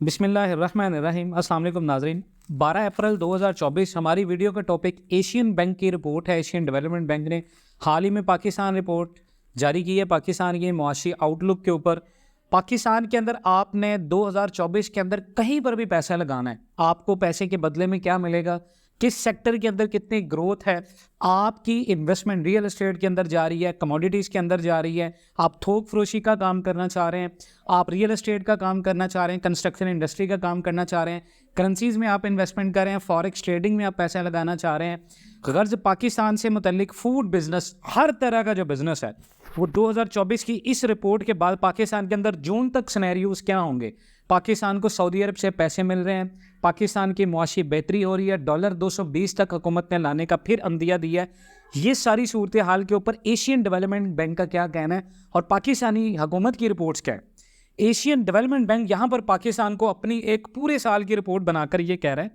बिस्मिल्लाहिर्रहमानिर्रहीम। अस्सलाम वालेकुम नाज़रीन। 12 अप्रैल 2024 हमारी वीडियो का टॉपिक एशियन बैंक की रिपोर्ट है। एशियन डेवलपमेंट बैंक ने हाल ही में पाकिस्तान रिपोर्ट जारी की है पाकिस्तान की मुआशी आउटलुक के ऊपर। पाकिस्तान के अंदर आपने 2024 के अंदर कहीं पर भी पैसा लगाना है, आपको पैसे के बदले में क्या मिलेगा, किस सेक्टर के अंदर कितनी ग्रोथ है, आपकी इन्वेस्टमेंट रियल एस्टेट के अंदर जा रही है, कमोडिटीज़ के अंदर जा रही है, आप थोक फरोशी का काम करना चाह रहे हैं, आप रियल एस्टेट का काम करना चाह रहे हैं, कंस्ट्रक्शन इंडस्ट्री का काम करना चाह रहे हैं, करेंसीज़ में आप इन्वेस्टमेंट कर रहे हैं, फॉरेक्स ट्रेडिंग में आप पैसा लगाना चाह रहे हैं, गर्ज पाकिस्तान से मुतल्लिक फूड बिजनेस, हर तरह का जो बिजनेस है वो 2024 की इस रिपोर्ट के बाद पाकिस्तान के अंदर जून तक सिनेरियोज क्या होंगे। पाकिस्तान को सऊदी अरब से पैसे मिल रहे हैं, पाकिस्तान की मुआशी बेहतरी हो रही है, डॉलर 220 तक हुकूमत ने लाने का फिर अंदिया दिया है। ये सारी सूरत हाल के ऊपर एशियन डेवलपमेंट बैंक का क्या कहना है और पाकिस्तानी हुकूमत की रिपोर्ट्स क्या है। एशियन डेवलपमेंट बैंक यहाँ पर पाकिस्तान को अपनी एक पूरे साल की रिपोर्ट बनाकर ये कह रहा है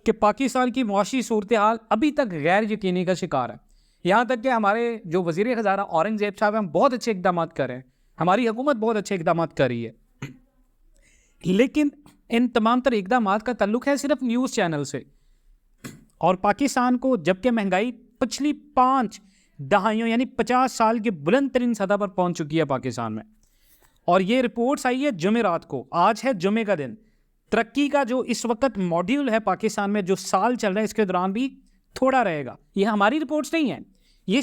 कि पाकिस्तान की मुआशी सूरत हाल अभी तक गैर यकीनी का शिकार है। यहाँ तक कि हमारे जो वज़ीर ख़ज़ाना औरंगज़ेब साहब हैं, हम बहुत अच्छे इक़दाम कर रहे हैं, हमारी हुकूमत बहुत अच्छे इक़दाम कर रही है, लेकिन इन तमाम तर इक़दाम का ताल्लुक है सिर्फ न्यूज़ चैनल से। और पाकिस्तान को जबकि महंगाई पिछली 5 दहाइयों यानी 50 साल की बुलंद तरीन सतह पर पहुँच चुकी है पाकिस्तान में। और ये रिपोर्ट्स आई है जुमेरात को, आज है जुमे का दिन। तरक्की का जो इस वक्त मॉड्यूल है पाकिस्तान में, जो साल चल रहा है, इसके दौरान भी थोड़ा रहेगा। ये हमारी रिपोर्ट्स नहीं है, ये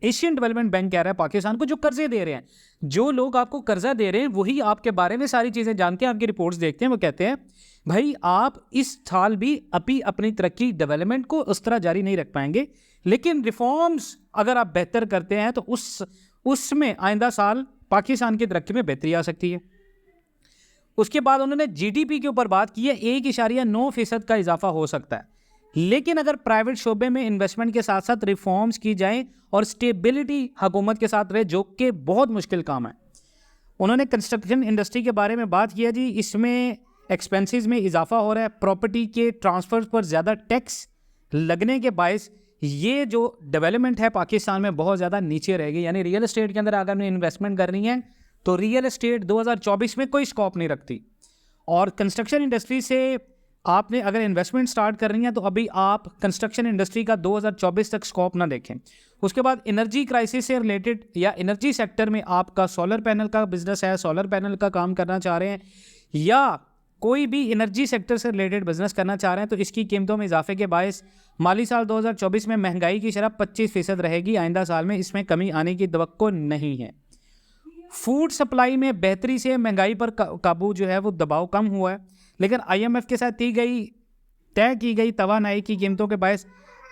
एशियन डेवलपमेंट बैंक कह रहा है पाकिस्तान को, जो कर्जे दे रहे हैं, जो लोग आपको कर्जा दे रहे हैं वही आपके बारे में सारी चीज़ें जानते हैं, आपकी रिपोर्ट्स देखते हैं। वो कहते हैं भाई आप इस साल भी अभी अपनी तरक्की डेवलपमेंट को उस तरह जारी नहीं रख पाएंगे, लेकिन रिफॉर्म्स अगर आप बेहतर करते हैं तो उसमें आइंदा साल पाकिस्तान की तरक्की में बेहतरी आ सकती है। उसके बाद उन्होंने जीडीपी के ऊपर बात की है, 1.9% का इजाफा हो सकता है, लेकिन अगर प्राइवेट शोबे में इन्वेस्टमेंट के साथ साथ रिफॉर्म्स की जाएं और स्टेबिलिटी हुकूमत के साथ रहे, जो कि बहुत मुश्किल काम है। उन्होंने कंस्ट्रक्शन इंडस्ट्री के बारे में बात किया जी, इसमें एक्सपेंसेस में इजाफा हो रहा है, प्रॉपर्टी के ट्रांसफर पर ज़्यादा टैक्स लगने के बायस ये जो डेवलपमेंट है पाकिस्तान में बहुत ज़्यादा नीचे रहेगी। यानी रियल एस्टेट के अंदर अगर हमें इन्वेस्टमेंट करनी है तो रियल एस्टेट 2024 में कोई स्कोप नहीं रखती। और कंस्ट्रक्शन इंडस्ट्री से आपने अगर इन्वेस्टमेंट स्टार्ट कर रही है तो अभी आप कंस्ट्रक्शन इंडस्ट्री का 2024 तक स्कोप ना देखें। उसके बाद एनर्जी क्राइसिस से रिलेटेड या एनर्जी सेक्टर में आपका सोलर पैनल का बिजनेस है, सोलर पैनल का काम करना चाह रहे हैं, या कोई भी एनर्जी सेक्टर से रिलेटेड बिजनेस करना चाह रहे हैं, तो इसकी कीमतों में इजाफे के बायस माली साल 2024 में महंगाई की शरह 25% रहेगी। आइंदा साल में इसमें कमी आने की तवक्को नहीं है। फूड सप्लाई में बेहतरी से महंगाई पर काबू जो है वो दबाव कम हुआ है, लेकिन IMF के साथ तय की गई तवानाई की कीमतों के बायस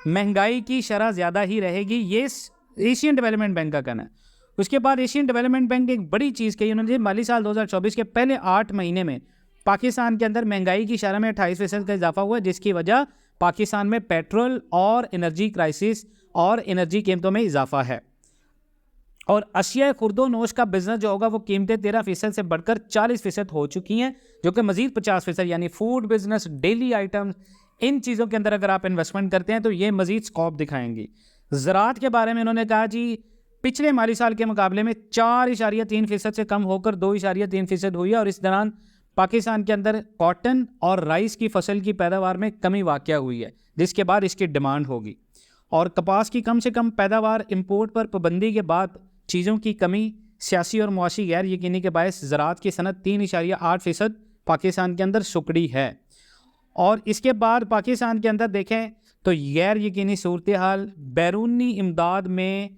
महंगाई की शरह ज़्यादा ही रहेगी। ये एशियन डेवलपमेंट बैंक का कहना है। उसके बाद एशियन डेवलपमेंट बैंक ने एक बड़ी चीज़ कही, उन्होंने माली साल 2024 के पहले 8 महीने में पाकिस्तान के अंदर महंगाई की शरह में 28% का इजाफा हुआ, जिसकी वजह पाकिस्तान में पेट्रोल और एनर्जी क्राइसिस और एनर्जी कीमतों में इजाफा है। और अशिया खुर्दो नोश का बिजनेस जो होगा वो कीमतें 13% से बढ़कर 40% हो चुकी हैं, जो कि मजीद 50% यानी फूड बिजनेस, डेली आइटम्स, इन चीज़ों के अंदर अगर आप इन्वेस्टमेंट करते हैं तो ये मजीद स्कोप दिखाएंगी। ज़राअत के बारे में उन्होंने कहा जी, पिछले माली साल के मुकाबले में 4.3% से कम होकर 2.3% हुई है, और इस दौरान पाकिस्तान के अंदर कॉटन और राइस की फसल की पैदावार में कमी वाक़या हुई है, जिसके बाद इसकी डिमांड होगी। और कपास की कम से कम पैदावार, इंपोर्ट पर पाबंदी के बाद चीज़ों की कमी, सियासी और मुआशी गैर यकीनी के बायस ज़राअत की सनत 3.8% पाकिस्तान के अंदर सुकड़ी है। और इसके बाद पाकिस्तान के अंदर देखें तो गैर यकीनी सूरत हाल, बैरूनी इमदाद में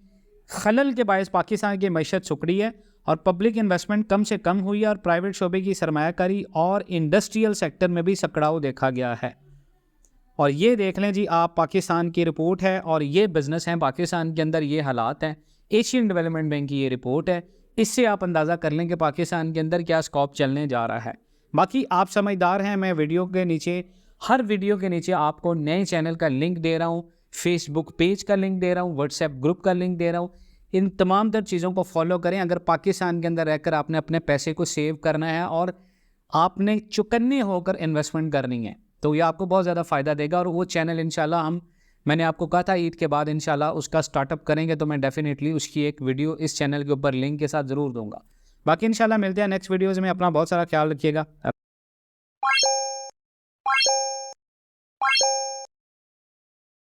खलल के बायस पाकिस्तान की मईशत सुकड़ी है, और पब्लिक इन्वेस्टमेंट कम से कम हुई है, और प्राइवेट शोबे की सरमायाकारी और इंडस्ट्रियल सेक्टर में भी सकड़ाव देखा गया है। और ये देख लें जी, आप पाकिस्तान की रिपोर्ट है और ये बिज़नेस हैं पाकिस्तान के अंदर, ये हालात हैं। एशियन डेवलपमेंट बैंक की ये रिपोर्ट है, इससे आप अंदाज़ा कर लें कि पाकिस्तान के अंदर क्या स्कोप चलने जा रहा है। बाकी आप समझदार हैं, मैं वीडियो के नीचे, हर वीडियो के नीचे आपको नए चैनल का लिंक दे रहा हूँ, फेसबुक पेज का लिंक दे रहा हूँ, व्हाट्सएप ग्रुप का लिंक दे रहा हूँ। इन तमाम तर चीज़ों को फॉलो करें अगर पाकिस्तान के अंदर रहकर आपने अपने पैसे को सेव करना है और आपने चुकन्ने होकर इन्वेस्टमेंट करनी है, तो ये आपको बहुत ज़्यादा फ़ायदा देगा। और वो चैनल इंशाल्लाह मैंने आपको कहा था ईद के बाद इंशाल्लाह उसका स्टार्टअप करेंगे, तो मैं डेफिनेटली उसकी एक वीडियो इस चैनल के ऊपर लिंक के साथ ज़रूर दूंगा। बाकी इंशाल्लाह मिलते हैं नेक्स्ट वीडियोज़ में। अपना बहुत सारा ख्याल रखिएगा।